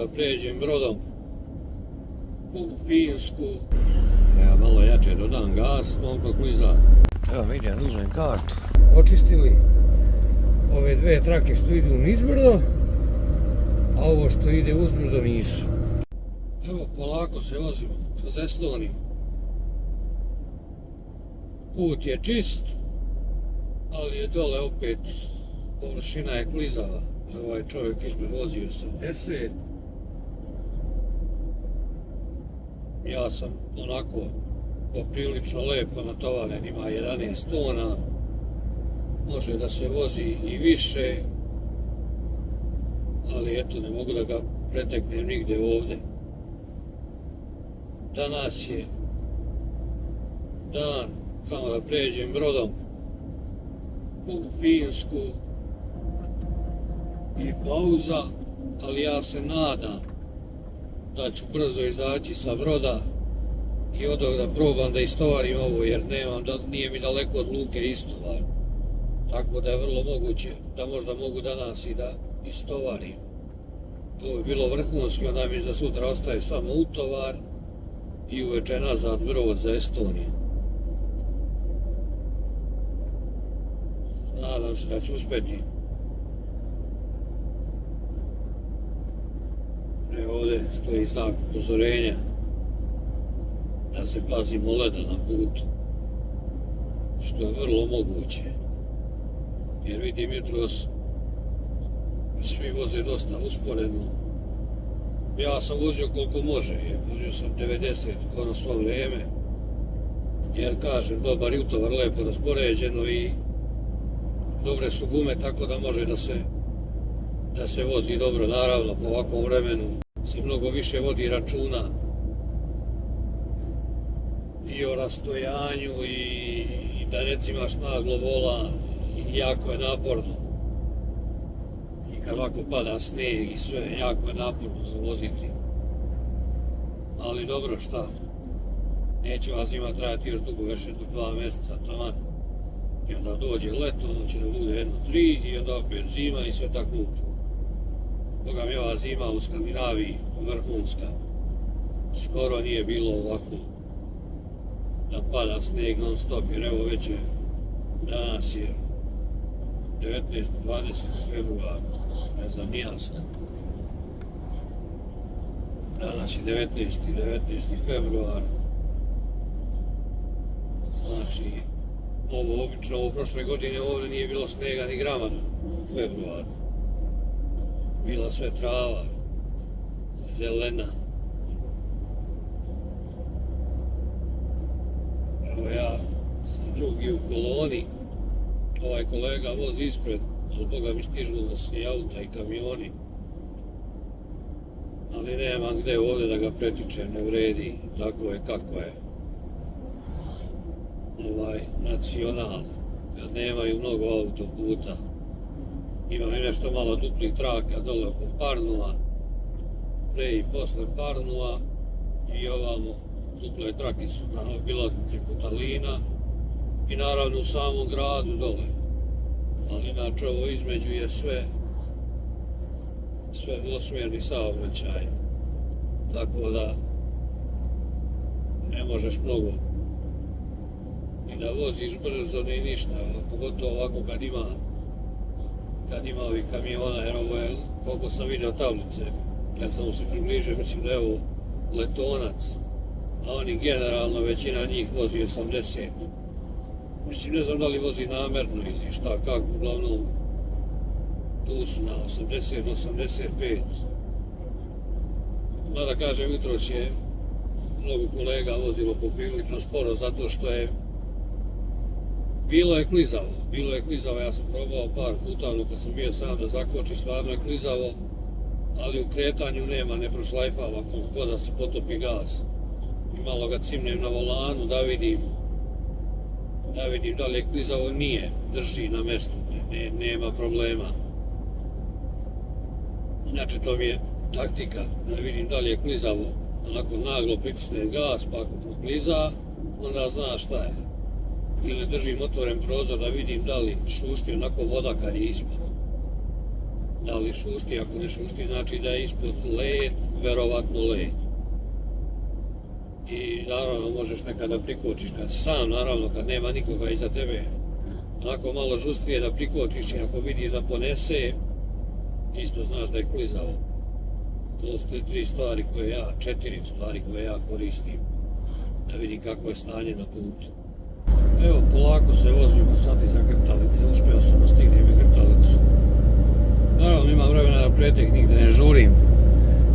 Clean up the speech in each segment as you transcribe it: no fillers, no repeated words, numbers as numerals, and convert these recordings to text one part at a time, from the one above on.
Pređem brodom u Finsku, ja malo jače dodam gas, momko kliza. Evo vidim, uzmem kartu. Očistili ove dve trake što idu nizbrdo, a ovo što ide uzbrdo nisu. Evo, polako se vozimo kroz Estoniju. Put je čist, ali je dole opet površina je klizava. Ovaj čovjek ispred vozio 80. Ja sam onako poprilično lepo natovaren, ima 11 tona. Može da se vozi i više, ali eto, ne mogu da ga preteknem nigde ovdje. Danas je dan samo da pređem brodom u Finsku i pauza, ali ja se nadam da ću brzo izaći sa broda i odog da probam da istovarim ovo, jer nije mi daleko od luke istovar. Tako da je vrlo moguće da možda mogu danas i da istovarim. To bi bilo vrhunski, onda mi za sutra ostaje samo utovar i uveče nazad brod za Estoniju. Nadam se da ću uspjeti. Evo ovdje stoji znak upozorenja da se pazimo leda na putu, što je vrlo moguće. Jer vidim jutros svi voze dosta usporeno. Ja sam vozio koliko može, vozio sam 90 skoro svo vrijeme, jer kažem, dobar je utovar, lepo raspoređeno i dobre su gume, tako da može da se vozi dobro. Naravno, po ovakvom vremenu se mnogo više vodi računa i o rastojanju i da ne cimaš naglo volan, jako je naporno. I kad ovako pada snijeg i sve, jako je naporno za voziti. Ali dobro, šta? Neće ova zima trajati još dugo, još jedno 2 mjeseca taman. I onda dođe leto, onda će da bude 1-3 i onda opet zima i sve tako uče. Boga mi ova zima u Skandinaviji vrhunska. Skoro nije bilo ovako da pada snijeg non stop, jer evo već je, danas je 19. 20. februar, ne znam, nija sam. Danas je 19. februar, znači ovo obično, ovo prošle godine ovdje nije bilo snijega ni grama u februaru. Bila sve trava, zelena. Evo ja sam drugi u koloni, ovaj kolega vozi ispred, ali Boga mi stižu nas i auta i kamioni. Ali nemam gde ovdje da ga pretičem, ne vredi, tako je kako je. Ovaj nacional, kad nemaju mnogo autoputa. Imam i nešto malo duplih traka dole oko Parnua, pre i posle Parnua i ovamo duple trake su na obilaznici Putalina i naravno u samom gradu dole. Ali inače ovo između je sve dvosmjerni saobraćaj, tako da ne možeš mnogo ni da voziš brzo ni ništa, pogotovo ovako kad ima ovih kamiona, jer ovo je, koliko sam vidio tablice, kad sam se približio, mislim da je ovo Letonac, a oni generalno, većina njih vozi 80. Mislim, ne znam da li vozi namerno ili šta, kako, uglavnom, tu su na 80 do 85. Mada kažem, jutros je mnogo kolega vozilo poprilično sporo, zato što je bilo je klizavo, ja sam probao par puta, ono kad sam bio sam da zakoči, stvarno je klizavo, ali u kretanju nema, ne prošlajfava, koliko da se potopi gas. I malo ga cimnem na volanu da vidim da li je klizavo, nije, drži na mjestu, nema problema. Inače to mi je taktika, da vidim da li je klizavo, onako naglo pritisnem gas, pa ako prokliza, onda znaš šta je. Ili držim otvoren prozor da vidim da li šušti onako voda kad je ispod. da li šušti, ako ne šušti znači da je ispod led, verovatno led. I naravno možeš nekada prikočiš kad sam, naravno kad nema nikoga iza tebe, onako malo žustrije da prikočiš i ako vidiš da ponese, isto znaš da je klizavo. To su te 4 stvari koje ja koristim, da vidim kako je stanje na putu. Evo, polako se vozimo sad iza Grtalice, uspio sam da stignem i Grtalicu. Naravno imam vremena da preteknem, da ne žurim,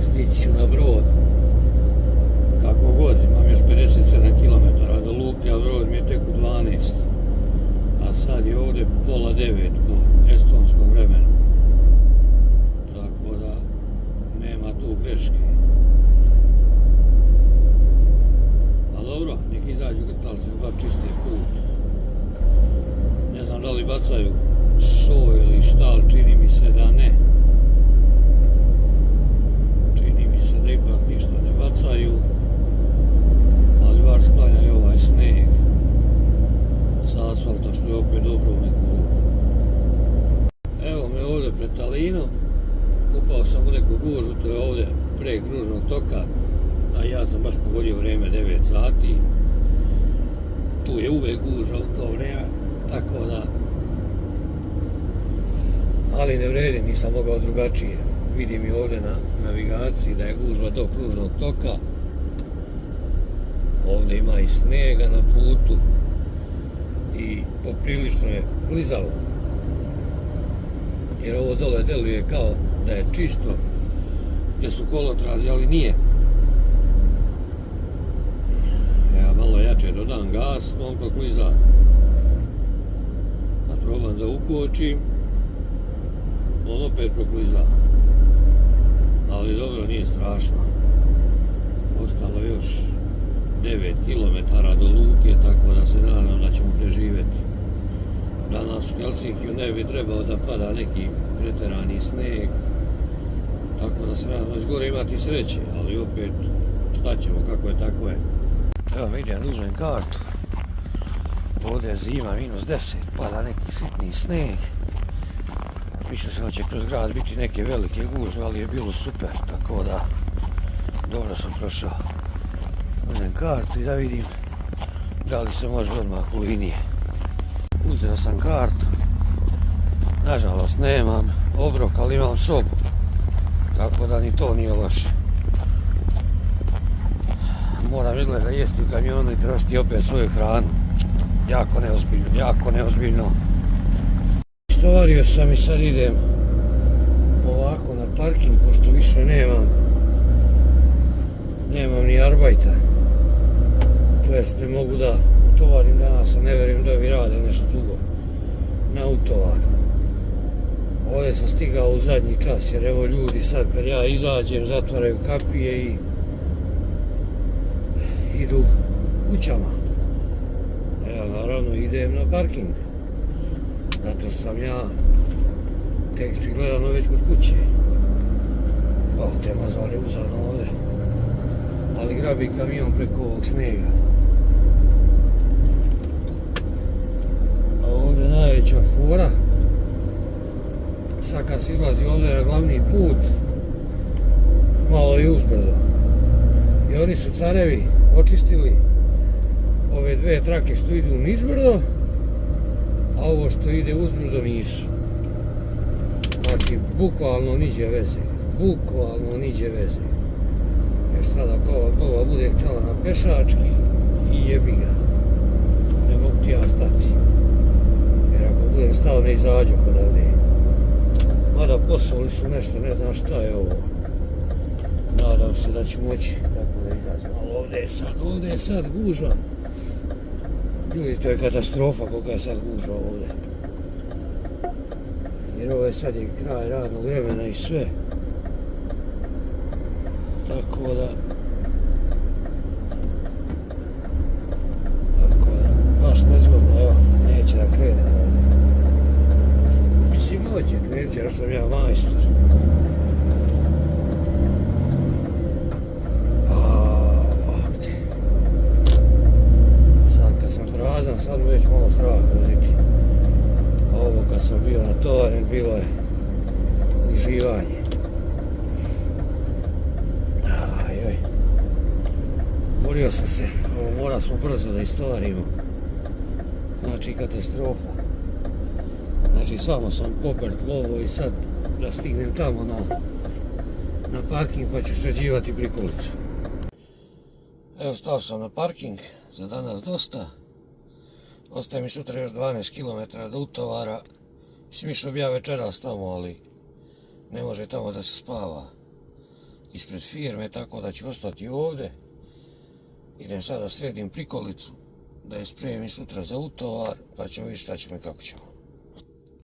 stići ću na Brod. Kako god, imam još 57 km do luke, a Brod mi je tek u 12. A sad je ovdje pola 9 po estonskom vremenu. Tako da, nema tu greške. A dobro, nek izađu Grtalci, bar čiste put. Ne znam da li bacaju so ili šta, ali čini mi se da ne. Čini mi se da ipak ništa ne bacaju. Ali bar sklanjaju ovaj sneg sa asfalta, što je opet dobro u neku ruku. Evo me ovdje pred Talinom. Upao sam u neku gužu, to je ovdje pre kružnog toka. A ja sam baš pogodio vrijeme 9 sati. Tu je uvek gužva u to vrijeme, tako da... Ali ne vredi, nisam mogao drugačije. Vidim i ovdje na navigaciji da je gužva do kružnog toka. Ovdje ima i snega na putu i poprilično je klizavo. Jer ovo dole deluje kao da je čisto, gdje su kolotrazi, ali nije. Ja malo jače dodam gas, on to kliza. Kad probam da ukočim, on opet prokliza. Ali dobro, nije strašno. Ostalo još 9 km do luke, tako da se nadam da ćemo preživjeti. Danas u Helsinkiju ne bi trebao da pada neki preterani sneg, tako da se nadam da će gore imati sreće, ali opet šta ćemo, kako je tako je. Evo mi idem da uzmem kartu. Ovdje je zima, -10, pada neki sitni sneg. Mislio sam da će kroz grad biti neke velike gužve, ali je bilo super, tako da dobro sam prošao. Uzmem kartu i da vidim da li se može odmah u linije. Uzeo sam kartu. Nažalost nemam obrok, ali imam sobu. Tako da ni to nije loše. Moram izgleda jesti u kamionu i trošiti opet svoju hranu. Jako neozbiljno. Istovario sam i sad idem polako na parking, pošto više nemam ni arbajta. To jest ne mogu da utovarim danas, a ne vjerujem da vi rade nešto dugo na utovar. Ovdje sam stigao u zadnji čas, jer evo ljudi sad kad ja izađem zatvaraju kapije i idu kućama. Ja naravno idem na parking, zato što sam ja tekst gledano već kod kuće. Pa te mazale uzano ovdje, ali grabi kamion preko ovog snega. A ovdje je najveća fora. Sad kad se izlazi ovdje na glavni put, malo je uzbrdo. I oni su carevi očistili ove dve trake što idu nizbrdo, a ovo što ide uzbrdo nisu. Znači, bukvalno niđe veze. Jer sada ova bude htjela na pešački i jebi ga. Ne mogu ti ja stati. Jer ako budem stao ne izađu kod ovdje. Mada posuli su nešto, ne znam šta je ovo. Nadam se da ću moći tako da izađem. Ali ovdje je sad gužva. Ljudi, to je katastrofa kolika je sad gužva ovdje. Jer ovo je sad i kraj radnog vremena i sve. Tako da... baš nezgodno, evo, neće da krene ovdje. Mislim, hoće krenuti jer sam ja majstor. Ovdje. Sad kad sam prazan, sad već malo strah voziti. Ovo kad sam bio natovaren, bilo je Umorio sam se, morali smo brzo da istovarimo. Znači katastrofa. Znači samo sam popert lovo i sad da stignem tamo na parking pa ću sređivati prikolicu. Evo stao sam na parking, za danas dosta. Ostaje mi sutra još 12 km do utovara. Mislim išao bi ja večeras tamo, ali ne može tamo da se spava ispred firme, tako da ću ostati ovdje. Idem sada sredim prikolicu, da je spremim sutra za utovar, pa ćemo vidjeti šta ćemo i kako ćemo.